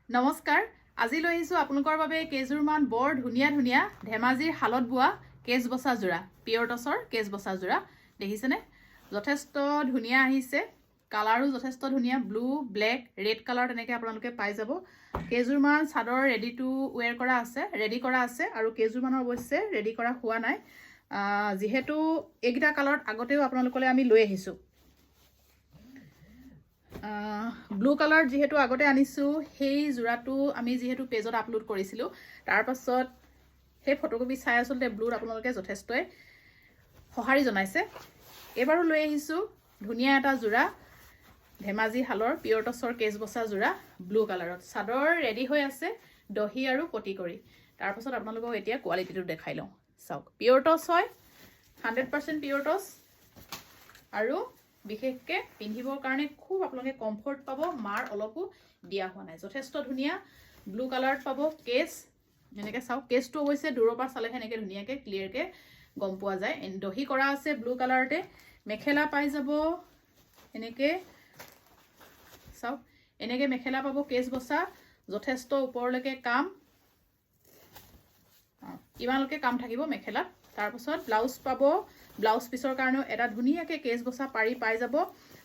নমস্কাৰ আজি লৈ আহিছো আপোনালোকৰ বাবে কেজুৰমান বৰ ধুনীয়া ধুনীয়া ধেমাজিৰ হালত বোৱা কেজ বসা জোৰা পিয়ৰ টছৰ কেজ বসা জোৰা দেখিছেনে যথেষ্ট ধুনীয়া আহিছে কালাৰো যথেষ্ট ধুনীয়া ব্লু ব্লেক ৰেড কালাৰ তেনেকৈ আপোনালোকে পাই যাব কেজুৰমান চাদৰ ৰেডি টু ওৱেৰ কৰা আছে ৰেডি কৰা আছে আৰু কেজুৰমানৰ অৱশ্যে ৰেডি কৰা হোৱা নাই যেহেতু এইকেইটা কালাৰত আগতেও আপোনালোকলৈ আমি লৈ আহিছো ব্লু কালাৰ যেহেতু আগতে আনিছো সেই জোৰাটো আমি যেহেতু পেজত আপলোড কৰিছিলো তাৰ পাছত সেই ফটোকপি চাই আসলতে ব্লুৰ আপোনালোকে যথেষ্টই সহাৰি জনাইছে এবাৰো লৈ আহিছো ধুনীয়া এটা জোৰা ধেমাজি হালৰ পিয়ৰ টছৰ কেজ বসা জোৰা ব্লু কালাৰত চাদৰ ৰেডি হৈ আছে দহি আৰু পটি কৰি তাৰ পাছত আপোনালোকক এতিয়া কোৱালিটিটো দেখাই লওঁ চাওক পিয়ৰ টছ হয় 100% পিয়ৰ টছ আৰু বিশেষকে পিন্ধিবৰ কাৰণে খুব আপোনালোকে কমফৰ্ট পাব মাৰ অলপো দিয়া হোৱা নাই যথেষ্ট ধুনীয়া ব্লু কালাৰত পাব কেছ এনেকৈ চাওক কেছটো অৱশ্যে দূৰৰ পৰা চালে এনেকৈ ধুনীয়াকৈ ক্লিয়াৰকৈ গম পোৱা যায় দহি কৰা আছে ব্লু কালাৰতে মেখেলা পাই যাব এনেকৈ চাওক এনেকৈ মেখেলা পাব কেছ বসা যথেষ্ট ওপৰলৈকে কাম ইমানলৈকে কাম থাকিব মেখেলাত তাৰপিছত ব্লাউজ পাব ব্লাউজ পিছৰ কাৰণেও এটা ধুনীয়াকৈ কেছ বসা পাৰি পাই যাব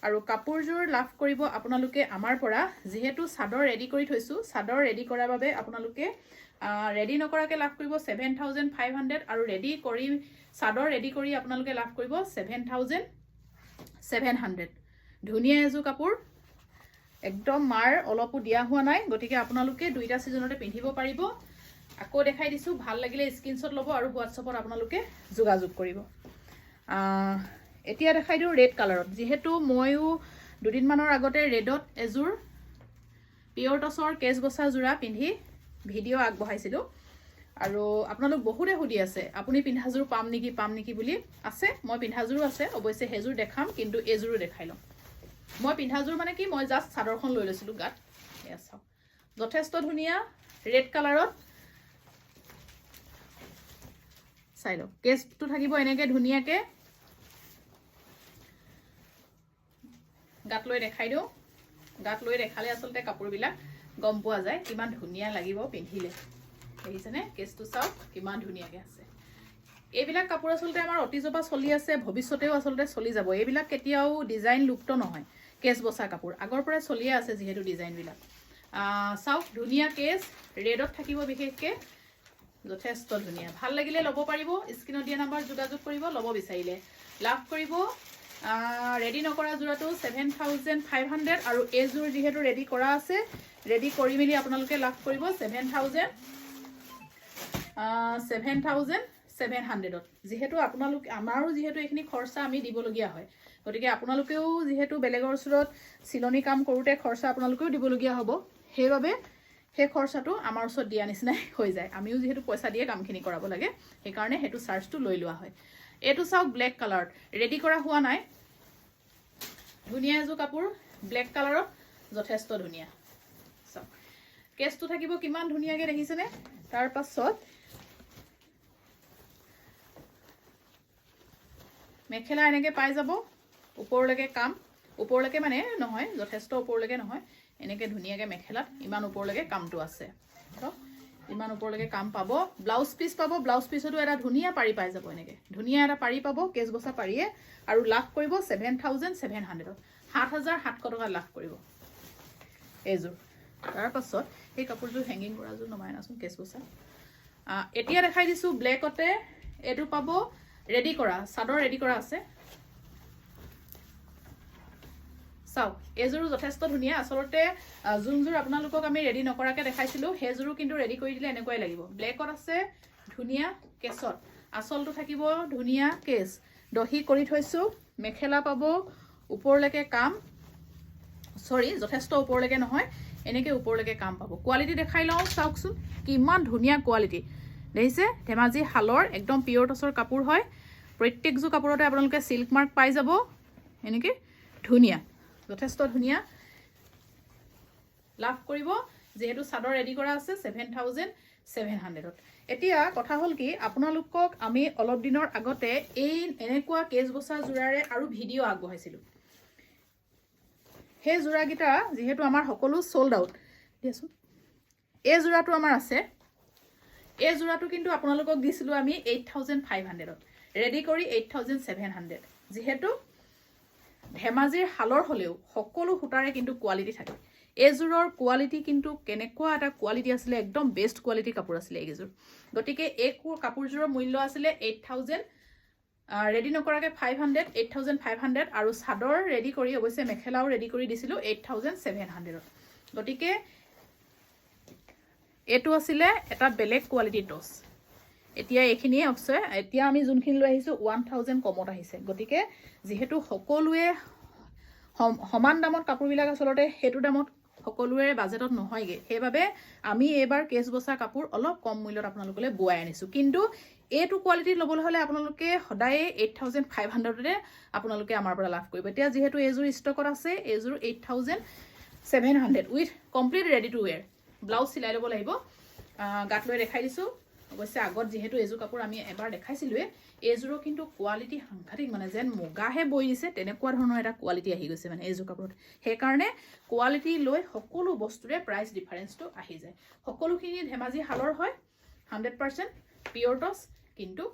আৰু কাপোৰযোৰ লাভ কৰিব আপোনালোকে আমাৰ পৰা যেহেতু চাদৰ ৰেডি কৰি থৈছো চাদৰ ৰেডি কৰাৰ বাবে আপোনালোকে ৰেডি নকৰাকৈ লাভ কৰিব 7500 আৰু ৰেডি কৰি চাদৰ ৰেডি কৰি আপোনালোকে লাভ কৰিব 7700 ধুনীয়া এযোৰ কাপোৰ একদম মাৰ অলপো দিয়া হোৱা নাই গতিকে আপোনালোকে দুইটা সিজনতে পিন্ধিব পাৰিব আকৌ দেখাই দিছো ভাল লাগিলে স্ক্ৰিনশ্বট ল'ব আৰু হোৱাটছআপত আপোনালোকে যোগাযোগ কৰিব এতিয়া দেখাই দিও ৰেড কালাৰত যেহেতু ময়ো দুদিনমানৰ আগতে ৰেডত এযোৰ পিয়ৰ টছৰ কেজ বসা জোৰা পিন্ধি ভিডিঅ' আগবঢ়াইছিলো আৰু আপোনালোক বহুতে সুধি আছে আপুনি পিন্ধাযোৰ পাম নেকি বুলি আছে মই পিন্ধাযোৰো আছে অৱশ্যে হেযোৰ দেখাম কিন্তু এযোৰো দেখাই লম মই পিন্ধাযোৰ মানে কি মই জাস্ট চাদৰখন লৈ লৈছিলো গাত এয়া চাওক যথেষ্ট ধুনীয়া ৰেড কালাৰত চাই লওক কেছটো থাকিব এনেকৈ ধুনীয়াকৈ গাত লৈ দেখাই দিও গাত লৈ দেখালে আসলতে কাপোৰবিলাক গম পোৱা যায় কিমান ধুনীয়া লাগিব পিন্ধিলে দেখিছেনে কেছটো চাওক কিমান ধুনীয়াকৈ আছে এইবিলাক কাপোৰ আসলতে আমাৰ অতীজপা চলি আছে ভৱিষ্যতেও আসলতে চলি যাব এইবিলাক কেতিয়াও ডিজাইন লুপ্ত নহয় কেছ বসা কাপোৰ আগৰ পৰাই চলিয়ে আছে যেহেতু ডিজাইনবিলাক চাওক ধুনীয়া কেছ ৰেডত থাকিব বিশেষকৈ যথেষ্ট ধুনীয়া ভাল লাগিলে ল'ব পাৰিব স্ক্ৰিনত দিয়া নাম্বাৰ যোগাযোগ কৰিব ল'ব বিচাৰিলে লাভ কৰিব ৰেডি নকৰা জোৰাটো 7500 আৰু এযোৰ যেহেতু ৰেডি কৰা আছে ৰেডি কৰি মেলি আপোনালোকে লাভ কৰিব 7700 যেহেতু আপোনালোক আমাৰো যেহেতু এইখিনি খৰচা আমি দিবলগীয়া হয় গতিকে আপোনালোকেও যেহেতু বেলেগৰ ওচৰত চিলনি কাম কৰোঁতে খৰচা আপোনালোকেও দিবলগীয়া হ'ব সেইবাবে সেই খৰচাটো আমাৰ ওচৰত দিয়া নিচিনাই হৈ যায় আমিও যেহেতু পইচা দিয়ে কামখিনি কৰাব লাগে সেইকাৰণে সেইটো চাৰ্জটো লৈ লোৱা হয় এইটো চাওক ব্লেক কালাৰত ৰেডি কৰা হোৱা নাই ধুনীয়া এযোৰ কাপোৰ ব্লেক কালাৰত যথেষ্ট ধুনীয়া চাওক কেছটো থাকিব কিমান ধুনীয়াকৈ দেখিছেনে তাৰ পাছত মেখেলা এনেকৈ পাই যাব ওপৰলৈকে কাম ওপৰলৈকে মানে নহয় যথেষ্ট ওপৰলৈকে নহয় এনেকৈ ধুনীয়াকৈ মেখেলাত ইমান ওপৰলৈকে কামটো আছে ইমান ওপৰলৈকে কাম পাব ব্লাউজ পিচ পাব ব্লাউজ পিছতো এটা ধুনীয়া পাৰি পাই যাব এনেকৈ ধুনীয়া এটা পাৰি পাব কেছ বসা পাৰিয়ে আৰু লাভ কৰিব 7700 7700 টকা লাভ কৰিব এইযোৰ তাৰ পাছত এই কাপোৰযোৰ হেংগিং কৰাযোৰ নমাই নাচোন কেছ বসা এতিয়া দেখাই দিছো ব্লেকতে এইটো পাব ৰেডি কৰা চাদৰ ৰেডি কৰা আছে চাওক এযোৰো যথেষ্ট ধুনীয়া আসলতে যোনযোৰ আপোনালোকক আমি ৰেডি নকৰাকৈ দেখাইছিলো সেইযোৰো কিন্তু ৰেডি কৰি দিলে এনেকুৱাই লাগিব ব্লেকত আছে ধুনীয়া কেছত আচলটো থাকিব ধুনীয়া কেছ দহি কৰি থৈছো মেখেলা পাব ওপৰলৈকে কাম যথেষ্ট ওপৰলৈকে নহয় এনেকৈ ওপৰলৈকে কাম পাব কোৱালিটি দেখাই লওঁ চাওকচোন কিমান ধুনীয়া কোৱালিটি দেখিছে ধেমাজি হালৰ একদম পিয়ৰ টছৰ কাপোৰ হয় প্ৰত্যেকযোৰ কাপোৰতে আপোনালোকে চিল্ক মাৰ্ক পাই যাব এনেকৈ ধুনীয়া যথেষ্ট ধুনীয়া লাভ কৰিব যেহেতু চাদৰ ৰেডি কৰা আছে 7700 এতিয়া কথা হ'ল কি আপোনালোকক আমি অলপ দিনৰ আগতে এই এনেকুৱা কেছ বসা জোৰাৰে আৰু ভিডিঅ' আগবঢ়াইছিলো সেই জোৰাগিটা যেহেতু আমাৰ সকলো সোল্ড আউট দিয়াচোন এই যোৰাটো আমাৰ আছে এই যোৰাটো কিন্তু আপোনালোকক দিছিলোঁ আমি 8500ত ৰেডি কৰি 8700 যিহেতু ধেমাজিৰ হালৰ হ'লেও সকলো সূতাৰে কিন্তু কোৱালিটি থাকে এইযোৰৰ কোৱালিটি কিন্তু কেনেকুৱা এটা কোৱালিটি আছিলে একদম বেষ্ট কোৱালিটিৰ কাপোৰ আছিলে এইযোৰ গতিকে এই কাপোৰযোৰৰ মূল্য আছিলে 8000 ৰেডি নকৰাকে 500 8500 আৰু চাদৰ ৰেডি কৰি অৱশ্যে মেখেলাও ৰেডি কৰি দিছিলোঁ 8700ত গতিকে এটো আছিলে এটা বেলেগ কোৱালিটিৰ টছ এতিয়া এইখিনিয়ে অৱশ্যে এতিয়া আমি যোনখিনি লৈ আহিছোঁ 1000 কমত আহিছে গতিকে যিহেতু সকলোৱে সমান দামত কাপোৰবিলাক আচলতে সেইটো দামত সকলোৰে বাজেটত নহয়গে সেইবাবে আমি এবাৰ কেছ বসা কাপোৰ অলপ কম মূল্যত আপোনালোকলৈ বুৱাই আনিছোঁ কিন্তু এইটো কোৱালিটি ল'বলৈ হ'লে আপোনালোকে সদায় 8500তে আপোনালোকে আমাৰ পৰা লাভ কৰিব এতিয়া যেহেতু এইযোৰ ষ্টকত আছে এইযোৰ 8700 with complete ready to ৱেৰ blouse চিলাই ল'ব লাগিব গাত লৈ দেখাই দিছোঁ অৱশ্যে আগত যেহেতু এইযোৰ কাপোৰ আমি এবাৰ দেখাইছিলোৱে এইযোৰৰ কিন্তু কোৱালিটি সাংঘাতিক মানে যেন মুগাহে বৈ দিছে তেনেকুৱা ধৰণৰ এটা কোৱালিটি আহি গৈছে মানে এইযোৰ কাপোৰত সেইকাৰণে কোৱালিটি লৈ সকলো বস্তুৰে প্ৰাইচ ডিফাৰেঞ্চটো আহি যায় সকলোখিনি ধেমাজি হালৰ হয় 100% পিয়ৰ টছ কিন্তু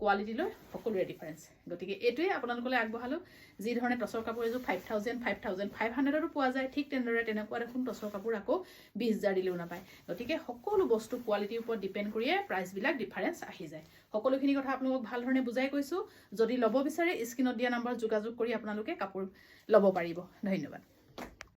কোৱালিটি লৈ সকলোৰে ডিফাৰেঞ্চ গতিকে এইটোৱে আপোনালোকলৈ আগবঢ়ালোঁ যি ধৰণে টছৰ কাপোৰ এযোৰ 5500টো পোৱা যায় ঠিক তেনেদৰে তেনেকুৱা দেখোন টছৰ কাপোৰ আকৌ 20000 দিলেও নাপায় গতিকে সকলো বস্তু কোৱালিটিৰ ওপৰত ডিপেণ্ড কৰিয়ে প্ৰাইচবিলাক ডিফাৰেঞ্চ আহি যায় সকলোখিনি কথা আপোনালোকক ভাল ধৰণে বুজাই কৈছোঁ যদি ল'ব বিচাৰে স্ক্ৰীনত দিয়া নম্বৰ যোগাযোগ কৰি আপোনালোকে কাপোৰ ল'ব পাৰিব ধন্যবাদ